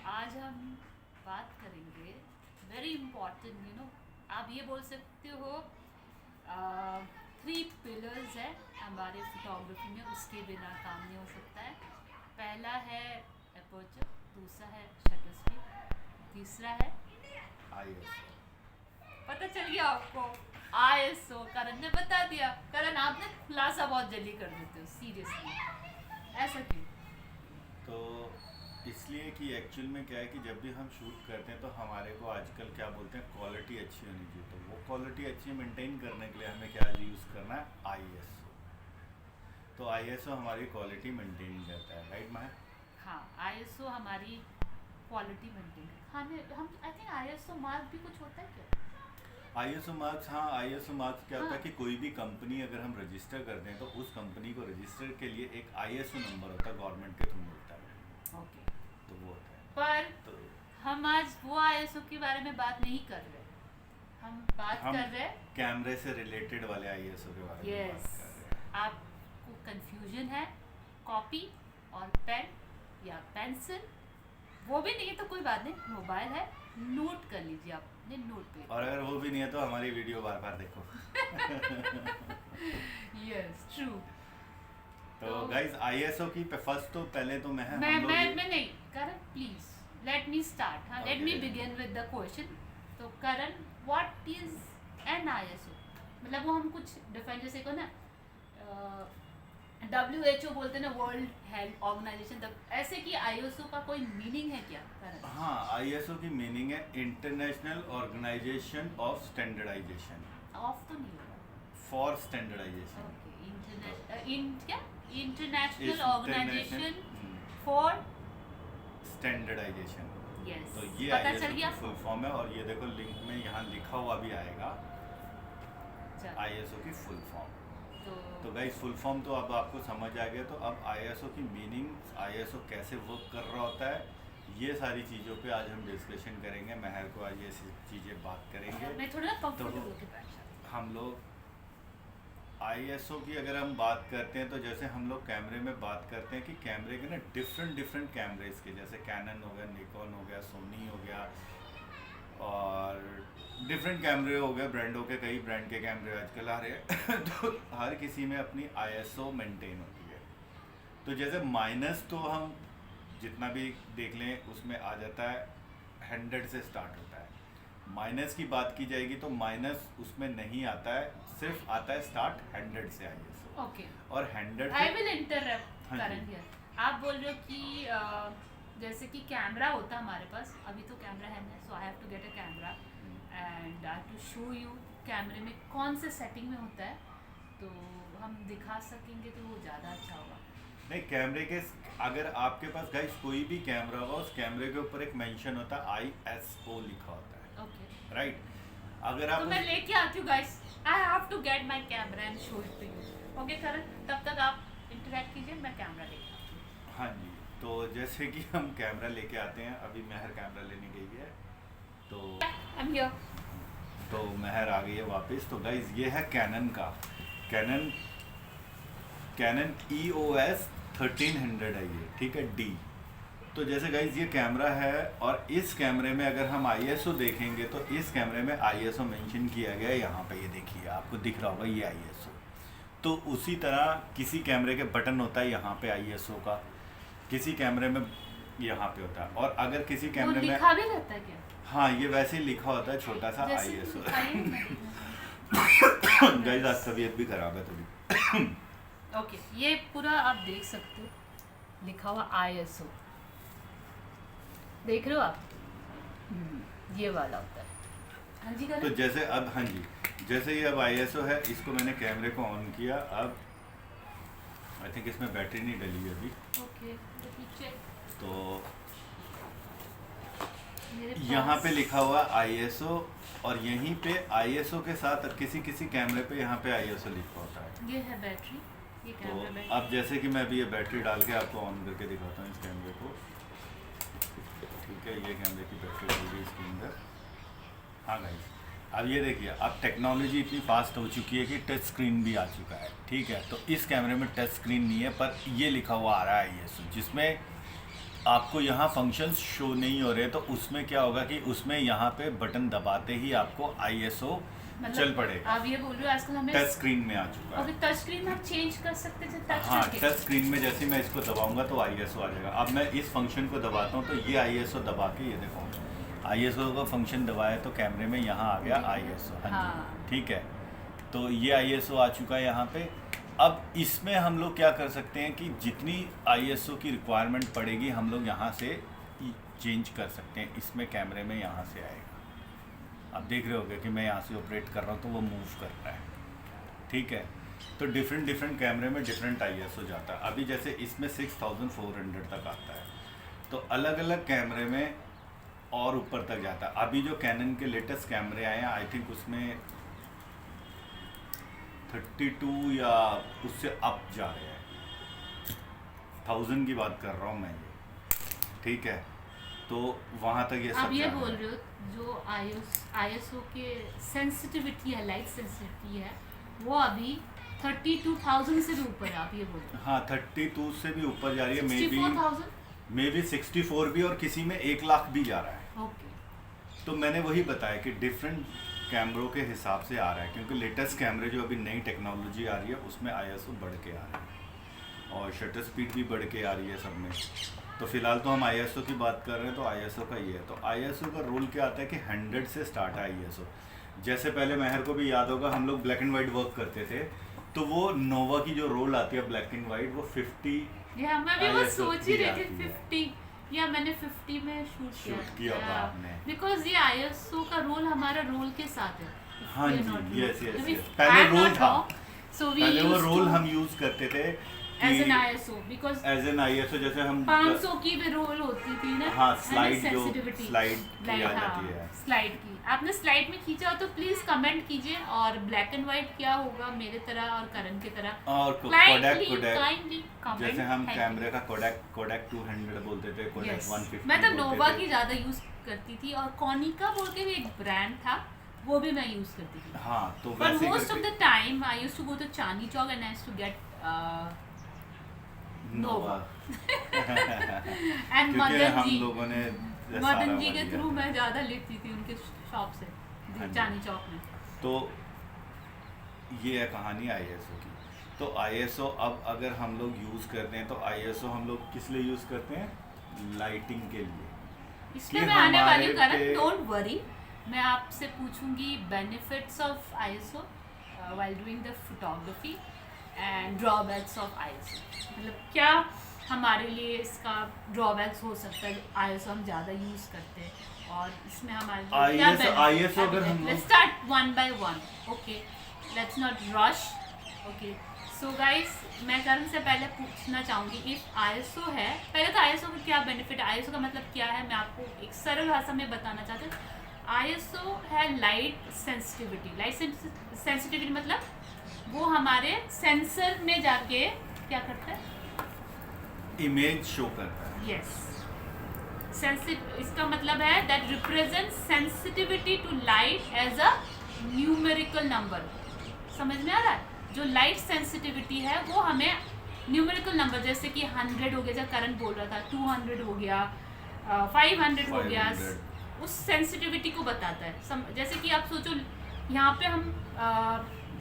आज हम बात करेंगे वेरी इम्पॉर्टेंट आप ये बोल सकते हो 3 पिलर्स है हमारे फोटोग्राफी में, उसके बिना काम नहीं हो सकता है। पहला है अपर्चर, दूसरा है शटर स्पीड, तीसरा है ISO। पता चल गया आपको ISO। करण ने बता दिया। करण आपने खुलासा बहुत जल्दी कर देते हो, सीरियसली ऐसा क्यों? तो इसलिए कि एक्चुअल में क्या है कि जब भी हम शूट करते हैं तो हमारे को आजकल क्या बोलते हैं, क्वालिटी अच्छी होनी चाहिए। तो वो क्वालिटी अच्छी मेंटेन करने के लिए हमें क्या यूज़ करना है, ISO। तो ISO हमारी क्वालिटी मेंटेन करता है, राइट माया? हाँ, ISO हमारी क्वालिटी मेंटेन खाने हम आई थिंक ISO मार्क भी कुछ होता है क्या? ISO मार्क्स, हाँ ISO मार्क्स क्या होता है हाँ। कि कोई भी कंपनी अगर हम रजिस्टर करते हैं तो उस कंपनी को रजिस्टर के लिए एक ISO नंबर होता है, गवर्नमेंट के थ्रू मिलता है। ओके, तो वो होता है। पर तो हम आज वो ISO के बारे में बात नहीं कर रहे, हम बात हम कर रहे हैं कैमरे से रिलेटेड वाले ISO के बारे में बात यस। कर रहे हैं। आपको कंफ्यूजन है कॉपी और पेन या पेंसिल, वो भी नहीं है तो कोई बात नहीं, मोबाइल है, नोट कर लीजिए आप अपने नोट पे। और अगर वो भी नहीं है तो हमारी वीडियो बार बार देखो। Yes true. तो गाइस ISO की फर्स्ट तो पहले तो मैं नहीं, करण प्लीज लेट मी स्टार्ट। हाँ, let me Okay. Begin with the question. तो करण, व्हाट इज एन ISO? मतलब वो हम कुछ डिफाइन, जैसे को ना WHO बोलते हैं ना, वर्ल्ड हेल्थ ऑर्गेनाइजेशन, तब ऐसे कि ISO का कोई मीनिंग है क्या करण? हाँ, ISO की मीनिंग है international organisation of standardisation, of तो नहीं होगा। For standardisation. ओके, क्या international organisation for standardisation. Yes, तो ये पता ISO चल की गया। फुल फॉर्म है और ये देखो लिंक में यहाँ लिखा हुआ भी आएगा चल, ISO की फुल फॉर्म। तो तो गाइस फुल फॉर्म तो अब आपको समझ आ गया। तो अब ISO की मीनिंग, ISO कैसे वर्क कर रहा होता है, ये सारी चीज़ों पे आज हम डिस्कशन करेंगे। महर को आज ये चीज़ें बात करेंगे। मैं थोड़ा ना कंफर्टेबल होके बैठ जाती हूँ। हम लोग ISO की अगर हम बात करते हैं तो जैसे हम लोग कैमरे में बात करते हैं कि कैमरे के ना डिफरेंट कैमरेज के, जैसे कैनन हो गया, निकॉन हो गया, सोनी हो गया और डिफरेंट कैमरे हो गए, ब्रांडों के, कई ब्रांड के कैमरे आजकल आ रहे हैं। तो हर किसी में अपनी ISO मेंटेन होती है। तो जैसे माइनस तो हम जितना भी देख लें उसमें आ जाता है, 100 से स्टार्ट होता है। माइनस की बात की जाएगी तो माइनस उसमें नहीं आता है, सिर्फ आता है स्टार्ट 100 से ISO। ओके, और 100 आई विल इंटरप्ट हाँ जी। करण हियर। आप बोल रहे हो कि जैसे कि कैमरा होता है हमारे पास, अभी तो कैमरा है ना, so I have to get a camera and I to show you कैमरे में कौन से सेटिंग में होता है, तो हम दिखा सकेंगे तो वो ज़्यादा अच्छा होगा। नहीं, कैमरे के अगर आपके पास गाइस कोई भी कैमरा होगा, उस कैमरे के ऊपर एक मेंशन होता है, ISO लिखा होता है, ओके, राइट? अगर आप तो मैं लेके आती हूँ guys, I have to get my camera and show it to you. Okay Karan, तब तक आप इंटरेक्ट कीजिए, मैं कैमरा लेके आती हूँ। हाँ जी, तो जैसे कि हम कैमरा लेके आते हैं, अभी महर कैमरा लेने गई है तो आई एम हियर। तो महर आ गई है वापस। तो गाइज ये है कैनन का, कैनन EOS 1300 है ये, ठीक है, D। तो जैसे गाइज ये कैमरा है और इस कैमरे में अगर हम ISO देखेंगे तो इस कैमरे में ISO मेंशन किया गया है यहाँ पे, ये देखिए आपको दिख रहा होगा ये ISO। तो उसी तरह किसी कैमरे के बटन होता है यहाँ पे ISO का, किसी कैमरे में यहाँ पे होता है, और अगर किसी वो कैमरे में, लिखा भी रहता है क्या? हाँ ये वैसे ही लिखा होता है छोटा सा जैसे कि ISO। दिखाइए, मैं देखूँ। गाइज आज तबीयत भी खराब है थोड़ी। ओके, ये पूरा आप देख सकते हो, लिखा हुआ ISO, देख रहे हो आप? ये वाला होता है। हाँ जी तो करण। जैसे अब, हाँ जी, जैसे ये अब ISO है, इसको मैंने कैमरे को ऑन किया। अब आई थिंक इसमें बैटरी नहीं डली है अभी, ओके, लेट मी चेक। तो मेरे यहाँ पास पे लिखा हुआ ISO और यहीं पे ISO के साथ किसी किसी कैमरे पे यहाँ पे ISO लिखा होता है। ये है बैटरी, ये तो कैमरा बैटरी। अब जैसे कि मैं अभी ये बैटरी डाल के आपको ऑन करके दिखाता हूँ इस कैमरे को, ठीक है, ये कैमरे की बैटरी होगी इसके अंदर। हाँ गाइस, अब ये देखिए, अब टेक्नोलॉजी इतनी फास्ट हो चुकी है कि टच स्क्रीन भी आ चुका है, ठीक है। तो इस कैमरे में टच स्क्रीन नहीं है, पर ये लिखा हुआ आ रहा है ISO, जिसमें आपको यहाँ फंक्शंस शो नहीं हो रहे, तो उसमें क्या होगा कि उसमें यहाँ पे बटन दबाते ही आपको ISO चल पड़ेगा। आप ये बोल रहे हो आजकल हमें टच स्क्रीन में आ चुका है। ओके, टच स्क्रीन में आप चेंज कर सकते थे टच हाँ, करके। टच स्क्रीन में जैसे मैं इसको दबाऊंगा तो ISO आ जाएगा। अब मैं इस फंक्शन को दबाता हूँ तो ये ISO दबा के, ये देखो ISO का फंक्शन दबाया तो कैमरे में यहाँ आ गया ISO। हाँ हाँ। जी, ठीक है। तो ये ISO आ चुका है यहाँ पे। अब इसमें हम लोग क्या कर सकते हैं कि जितनी ISO की रिक्वायरमेंट पड़ेगी हम लोग यहाँ से चेंज कर सकते हैं। इसमें कैमरे में यहाँ से आएगा। आप देख रहे होगे कि मैं यहाँ से ऑपरेट कर रहा हूँ तो वो मूव कर रहा है, ठीक है। तो डिफरेंट कैमरे में डिफरेंट ISO जाता है। अभी जैसे इसमें 6400 तक आता है, तो अलग अलग कैमरे में और ऊपर तक जाता है। अभी जो कैनन के लेटेस्ट कैमरे आए हैं, आई थिंक उसमें 32 या उससे अप जा रहे हैं। 1000 की बात कर रहा हूँ मैं, ये ठीक है। तो वहाँ तक ये सब आप ये जा रहा बोल है। रहे हो जो ISO के सेंसिटिविटी है, लाइट सेंसिटिविटी है, वो अभी 32,000 से भी ऊपर है। आप ये बोल रहे हाँ, 32 से भी ऊपर जा रही है, हो 64,000। मे बी 64 भी, और किसी में 1 लाख भी जा रहा है। ओके। तो मैंने वही बताया कि डिफरेंट कैमरों के हिसाब से आ रहा है, क्योंकि लेटेस्ट कैमरे जो अभी नई टेक्नोलॉजी आ रही है उसमें ISO बढ़ के आ रहा है और शटर स्पीड भी बढ़ के आ रही है सब में। तो फिलहाल तो हम ISO की बात कर रहे हैं, तो ISO का ये है। तो ISO का रोल क्या आता है कि 100 से स्टार्ट है ISO। जैसे पहले महर को भी याद होगा, हम लोग ब्लैक एंड वाइट वर्क करते थे, तो वो नोवा की जो रोल आती है ब्लैक एंड वाइट, वो 50 या मैं भी वो ISO सोच ही की रही थी आती है। 50, या मैंने 50 में शूट किया होगा आपने। बिकॉज ये ISO का रोल हमारा रोल के साथ है। हाँ जी, यस यस यस। पहले रोल था, सो वी पहले वो रोल हम यूज करते थे as an ISO, because as an ISO। जैसे हम 500 की भी रोल होती थी ना। हाँ, स्लाइड जो सेंसिटिविटी स्लाइड की आ जाती है। स्लाइड की आपने स्लाइड में खींचा हो तो प्लीज कमेंट कीजिए। और ब्लैक एंड व्हाइट क्या होगा मेरे तरह और करण की तरह, और काइंडली कोडैक, जैसे हम कैमरे का कोडैक 200 बोलते थे, कोडैक 150 मैं तो बोलते नोवा थे। की ज्यादा यूज करती थी, और कॉनिका बोल के भी एक ब्रांड था, वो भी मैं यूज करती थी। हाँ, तो But वैसे most of the time I used to go to Chandni Chowk and I used to get Nova and क्योंकि मदन हम जी, लोगों ने मदन जी के थ्रू मैं ज़्यादा लेती थी उनके शॉप से हाँ जी। चांदनी चौक में। तो ये है कहानी ISO की। तो ISO अब अगर हम लोग यूज़ करते हैं, तो ISO हम लोग किस लिए यूज़ करते हैं? लाइटिंग के लिए। इसमें कि मैं आने वाली हूँ हमारे करण, पे- डोंट वरी। मैं आपसे पूछूंगी benefits of ISO while doing the photography and drawbacks of ISO। मतलब क्या हमारे लिए इसका ड्रॉबैक्स हो सकता है ISO हम ज़्यादा यूज़ करते हैं, और इसमें हमारे लिए क्या ISO अगर हम let's लोग start one by one, okay, let's not rush, okay। So guys, मैं करण से पहले पूछना चाहूँगी, इफ ISO है, पहले तो ISO का क्या बेनिफिट है, ISO का मतलब क्या है, मैं आपको एक सरल भाषा में बताना चाहती हूँ। ISO है लाइट सेंसिटिविटी। लाइट सेंसिटिविटी मतलब वो हमारे सेंसर में जाके क्या करता है, इमेज शो करता है। यस, इसका मतलब है that represent sensitivity to light as a numerical number. समझ में आ रहा है? जो लाइट सेंसिटिविटी है वो हमें न्यूमेरिकल नंबर, जैसे कि 100 हो गया, जैसे करंट बोल रहा था, 200 हो गया, 500 हो गया, 500 उस सेंसिटिविटी को बताता है। जैसे कि आप सोचो यहाँ पे हम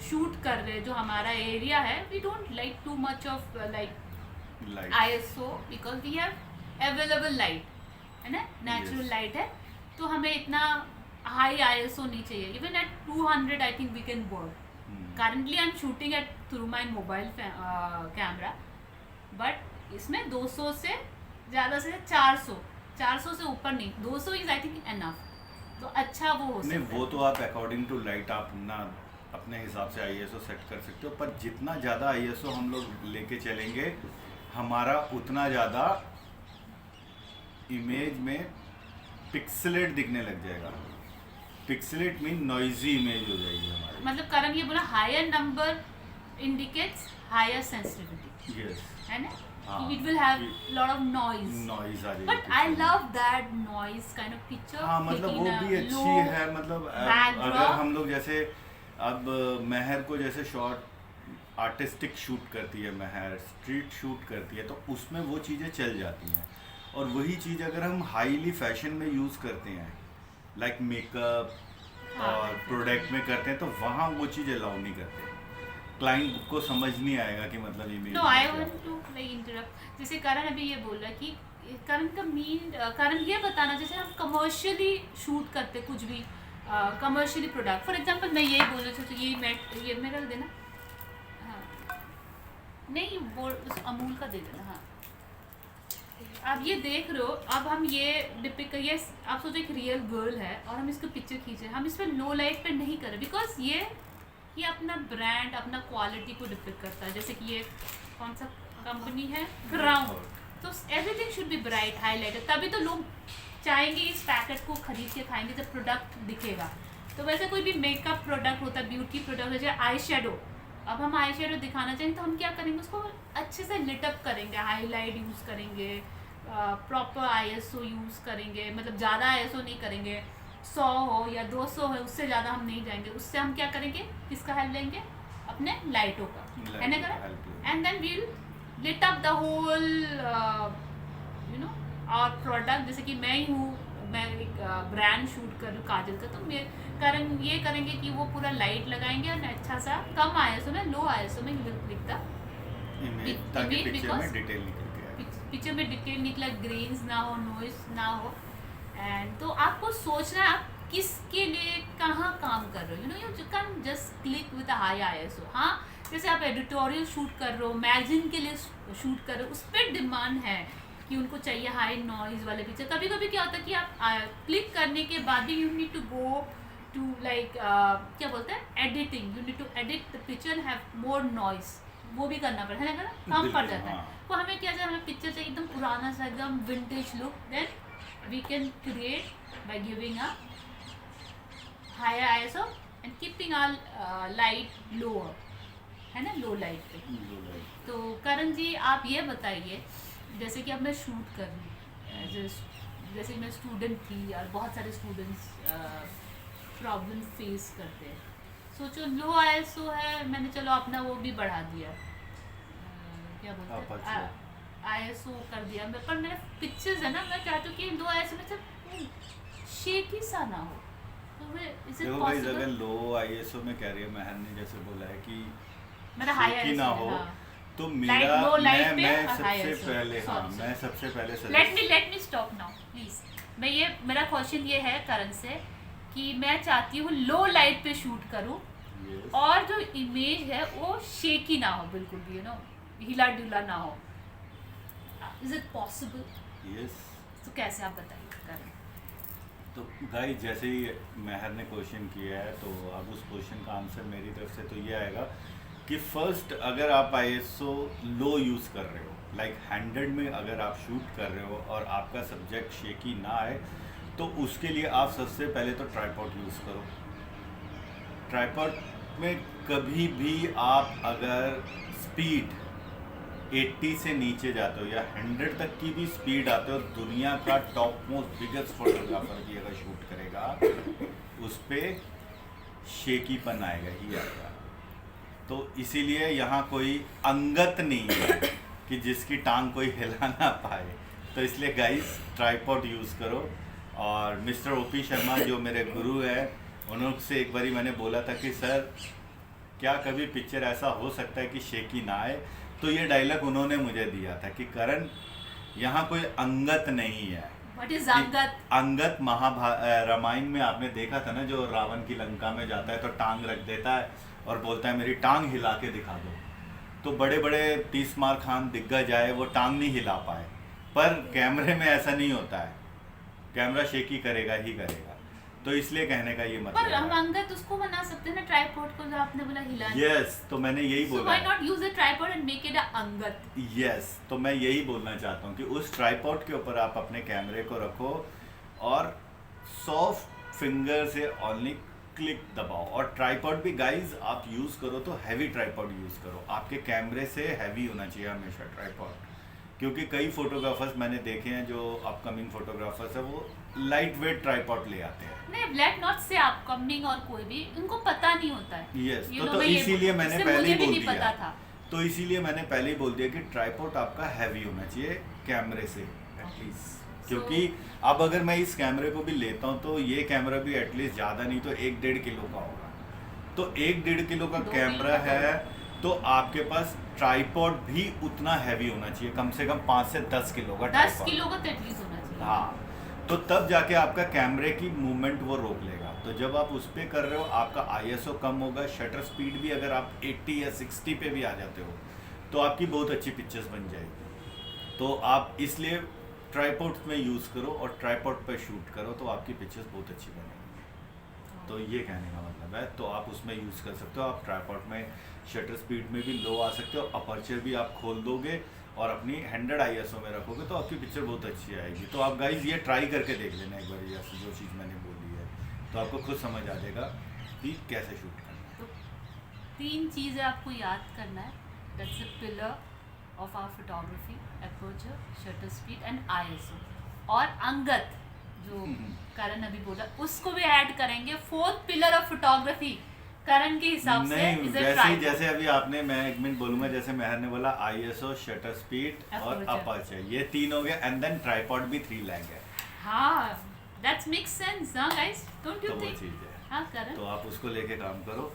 शूट कर रहे हैं, जो हमारा एरिया है, we don't like to much of like ISO because we have available light, है ना, नेचुरल Yes. लाइट है, तो हमें इतना हाई ISO नहीं चाहिए। Even at 200 I think we can work. Currently I am shooting at through my mobile camera, but इसमें 200 से ज़्यादा से 400 से ऊपर नहीं, 200 इज आई थिंक एनफ। तो अच्छा वो हो नहीं, सकता वो है। तो आप अकॉर्डिंग टू लाइट आप ना अपने हिसाब से ISO सेट कर सकते हो, पर जितना ज़्यादा ISO हम लोग लेके चलेंगे, हमारा उतना ज़्यादा इमेज में पिक्सेलेट दिखने लग जाएगा। पिक्सेलेट मीन नॉइजी इमेज हो जाएगी हमारी। मतलब करण ये बोला higher number indicates higher sensitivity, yes, है ना, हाँ, इट विल हैव ये- लॉट ऑफ नॉइज। नॉइज आ जाएगी। But I love that noise kind of picture. हाँ, मतलब वो भी अच्छी है। मतलब backdrop। अगर हम लोग जैसे अब महर को जैसे शॉर्ट आर्टिस्टिक शूट करती है, महर स्ट्रीट शूट करती है, तो उसमें वो चीज़ें चल जाती हैं। और वही चीज़ अगर हम हाईली फैशन में यूज़ करते हैं लाइक मेकअप हाँ, और प्रोडक्ट में करते हैं तो वहाँ वो चीज़ अलाउ नहीं करते, क्लाइंट को समझ नहीं आएगा कि मतलब ये no I want to like interrupt. जैसे करण अभी ये बोल रहा है कि करण का मीन करण ये बताना, जैसे हम कमर्शियली शूट करते कुछ भी कमर्शियली प्रोडक्ट, फॉर एग्जांपल मैं यही बोल रही थी तो ये मेरा देना, हाँ नहीं वो उस अमूल का दे देना। हाँ आप ये देख रहे हो, अब हम ये डिपिक ये आप सोचो एक रियल गर्ल है और हम इसको पिक्चर खींचे, हम इस पर लो लाइट पे नहीं करें बिकॉज ये अपना ब्रांड अपना क्वालिटी को डिपिक्ट करता है। जैसे कि ये कौन सा कंपनी है, क्राउन, तो everything should be bright highlighted, तभी तो लोग चाहेंगे इस पैकेट को खरीद के खाएंगे जब प्रोडक्ट दिखेगा। तो वैसे कोई भी मेकअप प्रोडक्ट होता है, ब्यूटी प्रोडक्ट है, जैसे आई शेडो, अब हम आई शेडो दिखाना चाहेंगे तो हम क्या करेंगे, उसको अच्छे से लिटअप करेंगे, हाईलाइट यूज़ करेंगे, प्रॉपर ISO यूज़ करेंगे, मतलब ज़्यादा ISO नहीं करेंगे, 100 हो या 200 है उससे ज़्यादा हम नहीं जाएंगे। उससे हम क्या करेंगे, किसका हेल्प लेंगे, अपने लाइटों का, है ना करें, and then we'll lit up the whole you know और प्रोडक्ट। जैसे कि मैं ही हूँ, मैं एक ब्रांड शूट कर रही हूँ काजल का, तो मैं कारण ये करेंगे कि वो पूरा लाइट लगाएंगे और अच्छा सा कम ISO में, लो ISO में लिखता ताकि पिक्चर में डिटेल निकल के आए, पिक्चर में डिटेल निकला, ग्रेन्स ना हो, नॉइस ना हो। एंड तो आपको सोचना है आप किसके लिए कहाँ काम कर रहे हो, you know you can just click with high ISO। हाँ जैसे आप एडिटोरियल शूट कर रहे हो, मैगजीन के लिए शूट कर रहे हो, उस पर डिमांड है कि उनको चाहिए हाई नॉइज वाले पिक्चर। कभी कभी क्या होता है कि आप क्लिक करने के बाद भी you need to go to like क्या बोलते हैं editing, you need to edit the picture have more noise, वो भी करना पड़ता है ना, कम पड़ जाता है। तो हमें क्या चाहिए, हमें पिक्चर चाहिए एकदम पुराना सा, एकदम vintage look, then we can create by giving a high ISO and keeping our light lower, है ना, लो लाइट पे। तो करण जी आप ये बताइए, जैसे कि अब मैं शूट कर रही हूँ, जैसे मैं स्टूडेंट थी और बहुत सारे स्टूडेंट्स प्रॉब्लम फेस करते हैं, सोचो लो ISO है, मैंने चलो अपना वो भी बढ़ा दिया, क्या बोलते हैं ISO कर दिया, पर मेरे पिक्चर्स है ना, मैं चाहती हूँ कि लो ISO में सब शेकी सा ना हो, तो इज इट पॉसिबल? अगर लो ISO में कह रही है महन ने, जैसे बोला है कि मेरा हाई शेकी ISO ना हो, हाँ। तो मेरा मैं सबसे पहले let me stop now please. मैं ये मेरा क्वेश्चन ये है करण से कि मैं चाहती हूँ लो लाइट पे शूट करूँ और जो इमेज है वो शेकी ना हो, बिल्कुल भी यू नो हिला डुला ना हो, इज इट पॉसिबल? यस। तो कैसे आप बताइए करण? तो गाइस जैसे ही महर ने क्वेश्चन किया है तो अब उस क्वेश्चन का आंसर मेरी तरफ से तो ये आएगा कि फर्स्ट अगर आप ISO लो यूज़ कर रहे हो, लाइक 100 में अगर आप शूट कर रहे हो और आपका सब्जेक्ट शेकी ना आए, तो उसके लिए आप सबसे पहले तो ट्राइपॉड यूज़ करो। ट्राइपॉड में कभी भी आप अगर स्पीड 80 से नीचे जाते हो या 100 तक की भी स्पीड आते हो, दुनिया का टॉप मोस्ट बिगेस्ट फोटोग्राफर भी अगर शूट करेगा उस पर शेकीपन आएगा ही आएगा। तो इसीलिए यहाँ कोई अंगत नहीं है कि जिसकी टांग कोई हिला ना पाए, तो इसलिए गाइस ट्राइपॉड यूज़ करो। और मिस्टर OP शर्मा जो मेरे गुरु है, उनसे एक बारी मैंने बोला था कि सर क्या कभी पिक्चर ऐसा हो सकता है कि शेकी ना आए, तो ये डायलॉग उन्होंने मुझे दिया था कि करण यहाँ कोई अंगत नहीं है। What is अंगत? अंगत रामायण में आपने देखा था ना, जो रावण की लंका में जाता है तो टांग रख देता है और बोलता है मेरी टांग हिला के दिखा दो। तो बड़े बड़े तीसमार खान दिग्गज आए, वो टांग नहीं हिला पाए, पर कैमरे में ऐसा नहीं होता है, कैमरा शेकी करेगा ही करेगा। तो इसलिए कहने का ये मतलब पर हम अंगत उसको बना सकते हैं ना, ट्राइपॉड को, जो आपने बोला हिला। यस, तो मैंने यही बोला। Why not use a tripod and make it a अंगत? यस, तो मैं यही बोलना चाहता हूँ कि उस ट्राइपॉड के ऊपर आप अपने कैमरे को रखो और सॉफ्ट फिंगर से ओनली क्लिक दबाओ। और ट्राइपॉड भी गाइज आप यूज़ करो तो हैवी ट्राइपॉड यूज़ करो, आपके कैमरे से हैवी होना चाहिए हमेशा ट्राइपॉड। क्योंकि कई फोटोग्राफर्स मैंने देखे हैं जो अपकमिंग फोटोग्राफर्स है, वो लाइट वेट ट्राइपॉड ले आते हैं। नहीं, लेट नॉट से अपकमिंग और कोई भी, उनको पता नहीं होता है। यस, तो इसीलिए मैंने पहले ही बोल दिया। पता था। तो इसीलिए मैंने पहले ही बोल दिया कि ट्राइपॉड आपका हैवी होना चाहिए कैमरे से, एटलीस्ट, क्योंकि अब अगर मैं इस कैमरे को भी लेता हूँ तो ये कैमरा भी एटलीस्ट ज़्यादा नहीं तो 1-1.5 किलो का होगा। तो 1-1.5 किलो का 2 कैमरा किलो का है तो आपके पास ट्राइपॉड भी उतना हैवी होना चाहिए, कम से कम 5 से 10 किलो का 10 tripod। किलो का तो एटलीस्ट होना चाहिए। हाँ, तो तब जाके आपका कैमरे की मूवमेंट वो रोक लेगा। तो जब आप उस पर कर रहे हो आपका आईएसओ कम होगा, शटर स्पीड भी अगर आप 80 या 60 पे भी आ जाते हो तो आपकी बहुत अच्छी पिक्चर्स बन जाएगी। तो आप इसलिए ट्राइपॉड में यूज़ करो और ट्राइपॉड पर शूट करो तो आपकी पिक्चर्स बहुत अच्छी बनेगी। तो ये कहने का मतलब है, तो आप उसमें यूज़ कर सकते हो। आप ट्राइपॉड में शटर स्पीड में भी लो आ सकते हो, अपर्चर भी आप खोल दोगे और अपनी 100 आईएसओ में रखोगे तो आपकी पिक्चर बहुत अच्छी आएगी। तो आप गाइज ये ट्राई करके देख लेना एक बार, जैसे जो चीज़ मैंने बोली है तो आपको खुद समझ आ जाएगा कि कैसे शूट करना है। तो 3 चीज़ें आपको याद करना है, that's a pillar of our photography, aperture, shutter speed and ISO. और अंगत जो करण अभी बोला उसको भी ऐड करेंगे, 4th पिलर ऑफ फोटोग्राफी करण के हिसाब से नहीं, इज अ जैसे ट्राइपॉड। जैसे अभी आपने, मैं एक मिनट बोलूंगा, जैसे मेहर ने बोला आईएसओ, शटर स्पीड और Aperture। अपर्चर, ये 3 हो गए एंड देन ट्राइपॉड भी 3 लैग है। हाँ, दैट्स मेक सेंस हाँ गाइस, डोंट तो यू वो थिंक? चीज़ है, हाँ करण, तो आप उसको लेके काम करो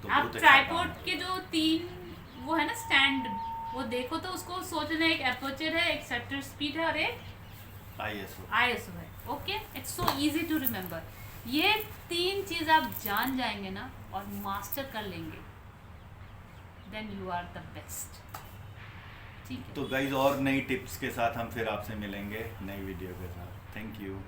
तो आप बहुत अच्छा काम ट्राइपॉड है। के जो 3 वो है ना स्टैंड, वो देखो तो उसको सोचना है, एक अपर्चर है, एक शटर स्पीड है और एक आईएसओ। आईएसओ है। Okay, it's so easy to remember. ये 3 चीज़ आप जान जाएंगे ना और मास्टर कर लेंगे, then you are the best. ठीक है, तो गाइज और नई टिप्स के साथ हम फिर आपसे मिलेंगे नई वीडियो के साथ। Thank you.